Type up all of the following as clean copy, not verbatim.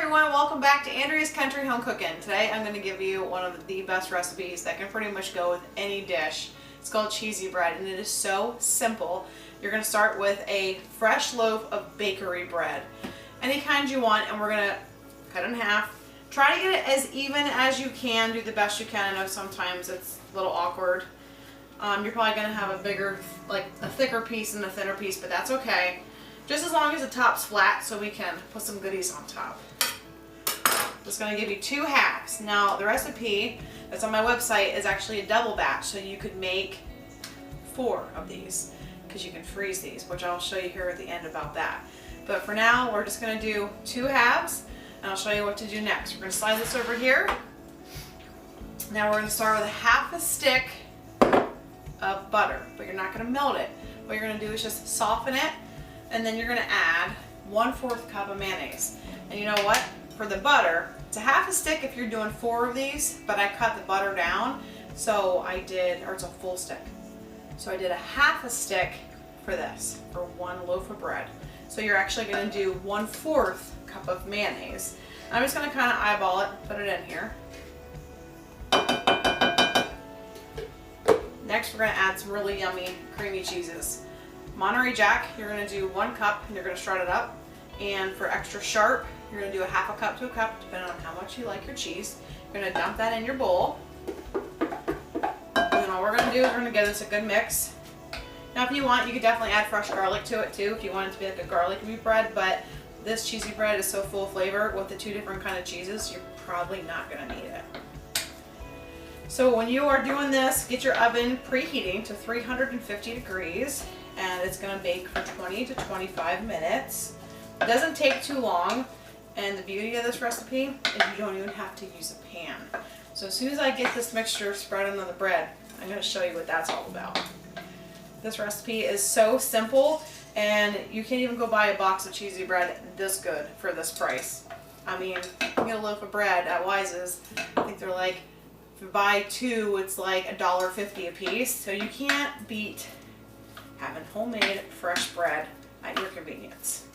everyone, welcome back to Andrea's Country Home Cooking. Today I'm going to give you one of the best recipes that can pretty much go with any dish. It's called cheesy bread and it is so simple. You're going to start with a fresh loaf of bakery bread. Any kind you want, and we're going to cut it in half. Try to get it as even as you can, do the best you can. I know sometimes it's a little awkward. You're probably going to have a bigger, like a thicker piece and a thinner piece, but that's okay. Just as long as the top's flat so we can put some goodies on top. It's going to give you 2 halves. Now the recipe that's on my website is actually a double batch, so you could make 4 of these because you can freeze these, which I'll show you here at the end about that. But for now, we're just going to do 2 halves and I'll show you what to do next. We're going to slide this over here. Now we're going to start with half a stick of butter, but you're not going to melt it. What you're going to do is just soften it, and then you're going to add 1/4 cup of mayonnaise. And you know what? For the butter, it's a half a stick if you're doing 4 of these, but I cut the butter down, so I did, or it's a full stick. So I did a half a stick for this, for 1 loaf of bread. So you're actually going to do 1/4 cup of mayonnaise. I'm just going to kind of eyeball it, put it in here. Next, we're going to add some really yummy creamy cheeses. Monterey Jack, you're going to do 1 cup and you're going to shred it up. And for extra sharp, you're going to do a half a cup to a cup, depending on how much you like your cheese. You're going to dump that in your bowl. And then all we're going to do is we're going to give this a good mix. Now if you want, you could definitely add fresh garlic to it too, if you want it to be like a garlicky bread, but this cheesy bread is so full of flavor with the 2 different kind of cheeses, you're probably not going to need it. So when you are doing this, get your oven preheating to 350 degrees, and it's going to bake for 20 to 25 minutes. It doesn't take too long, and the beauty of this recipe is you don't even have to use a pan. So as soon as I get this mixture spread on the bread, I'm going to show you what that's all about. This recipe is so simple, and you can't even go buy a box of cheesy bread this good for this price. I mean, you can get a loaf of bread at Wise's. I think they're like, if you buy 2, it's like $1.50 a piece. So you can't beat having homemade fresh bread at your convenience.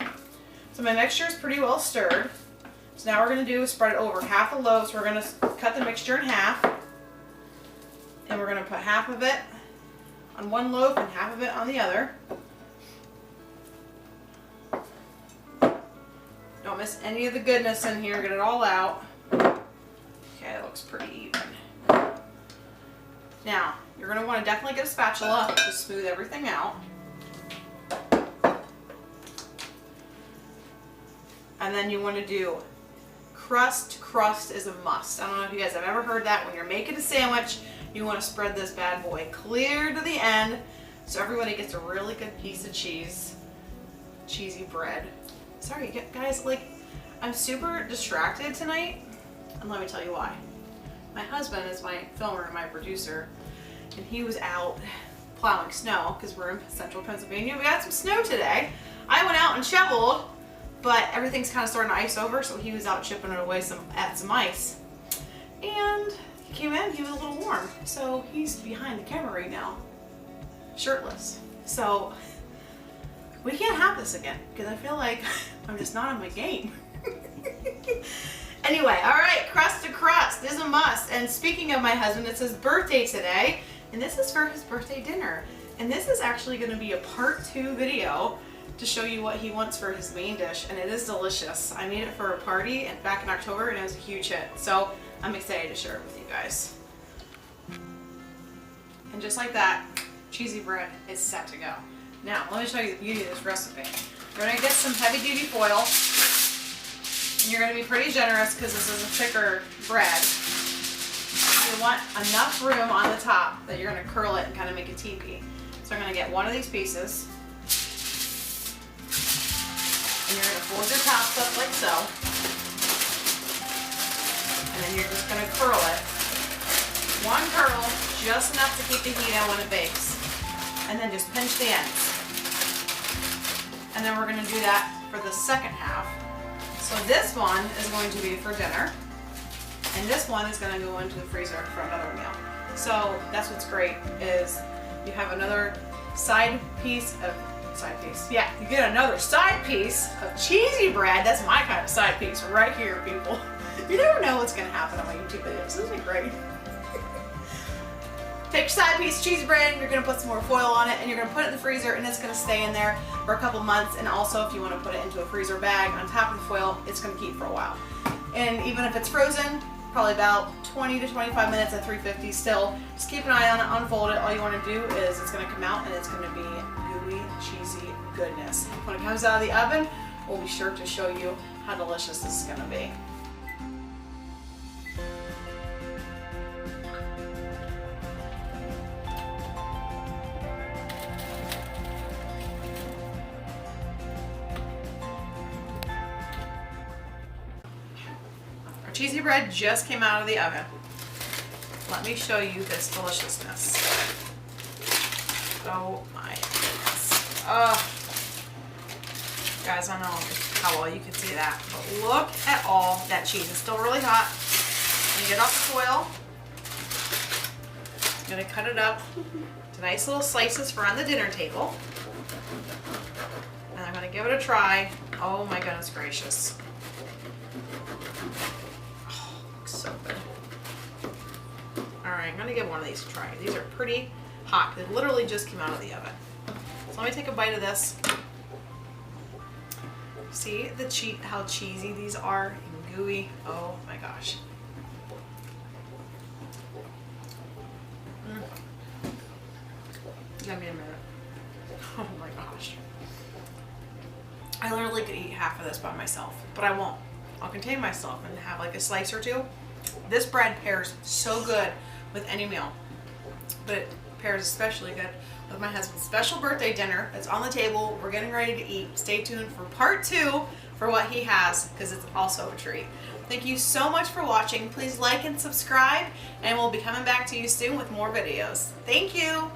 So my mixture is pretty well stirred. So now what we're going to do is spread it over half the loaf. So we're going to cut the mixture in half. And we're going to put half of it on one loaf and half of it on the other. Don't miss any of the goodness in here. Get it all out. Okay, it looks pretty even. Now, you're going to want to definitely get a spatula to smooth everything out. And then you want to do crust. Crust is a must. I don't know if you guys have ever heard that. When you're making a sandwich, you want to spread this bad boy clear to the end so everybody gets a really good piece of cheese. Cheesy bread. Sorry guys, like, I'm super distracted tonight, and let me tell you why. My husband is my filmer and my producer, and he was out plowing snow because we're in central Pennsylvania. We got some snow today. I went out and shoveled, but everything's kind of starting to ice over, so he was out chipping it away at some ice. And he came in, he was a little warm, so he's behind the camera right now, shirtless. So we can't have this again because I feel like I'm just not on my game. Anyway, all right, crust to crust is a must. And speaking of my husband, it's his birthday today, and this is for his birthday dinner. And this is actually going to be a part 2 video to show you what he wants for his main dish, and it is delicious. I made it for a party and back in October, and it was a huge hit. So I'm excited to share it with you guys. And just like that, cheesy bread is set to go. Now, let me show you the beauty of this recipe. You're going to get some heavy-duty foil. And you're going to be pretty generous because this is a thicker bread. You want enough room on the top that you're going to curl it and kind of make a teepee. So I'm going to get one of these pieces. And you're going to fold your tops up like so. And then you're just going to curl it. One curl, just enough to keep the heat on when it bakes. And then just pinch the ends. And then we're going to do that for the second half. So this one is going to be for dinner, and this one is going to go into the freezer for another meal. So that's what's great, is you have another side piece of side piece. Yeah, you get another side piece of cheesy bread. That's my kind of side piece right here, people. You never know what's gonna happen on my YouTube videos. This is great. Take your side piece of cheesy bread, you're gonna put some more foil on it, and you're gonna put it in the freezer, and it's gonna stay in there for a couple months. And also, if you wanna put it into a freezer bag on top of the foil, it's gonna keep for a while. And even if it's frozen, probably about 20 to 25 minutes at 350 still. Just keep an eye on it, unfold it. All you wanna do is it's gonna come out and it's gonna be gooey, cheesy goodness. When it comes out of the oven, we'll be sure to show you how delicious this is gonna be. Our cheesy bread just came out of the oven. Let me show you this deliciousness. Oh my goodness. Oh. Guys, I don't know how well you can see that, but look at all that cheese. It's still really hot. I'm gonna get off the foil. I'm gonna cut it up to nice little slices for on the dinner table. And I'm gonna give it a try. Oh my goodness gracious. Oh, looks so good. Alright, I'm gonna give one of these a try. These are pretty hot. They literally just came out of the oven. So let me take a bite of this. See how cheesy these are and gooey. Oh my gosh. Give me a minute. Oh my gosh. I literally could eat half of this by myself, but I won't. I'll contain myself and have like a slice or two. This bread pairs so good with any meal, but it pairs especially good with my husband's special birthday dinner that's on the table. We're getting ready to eat. Stay tuned for part 2 for what he has, because it's also a treat. Thank you so much for watching. Please like and subscribe, and we'll be coming back to you soon with more videos. Thank you.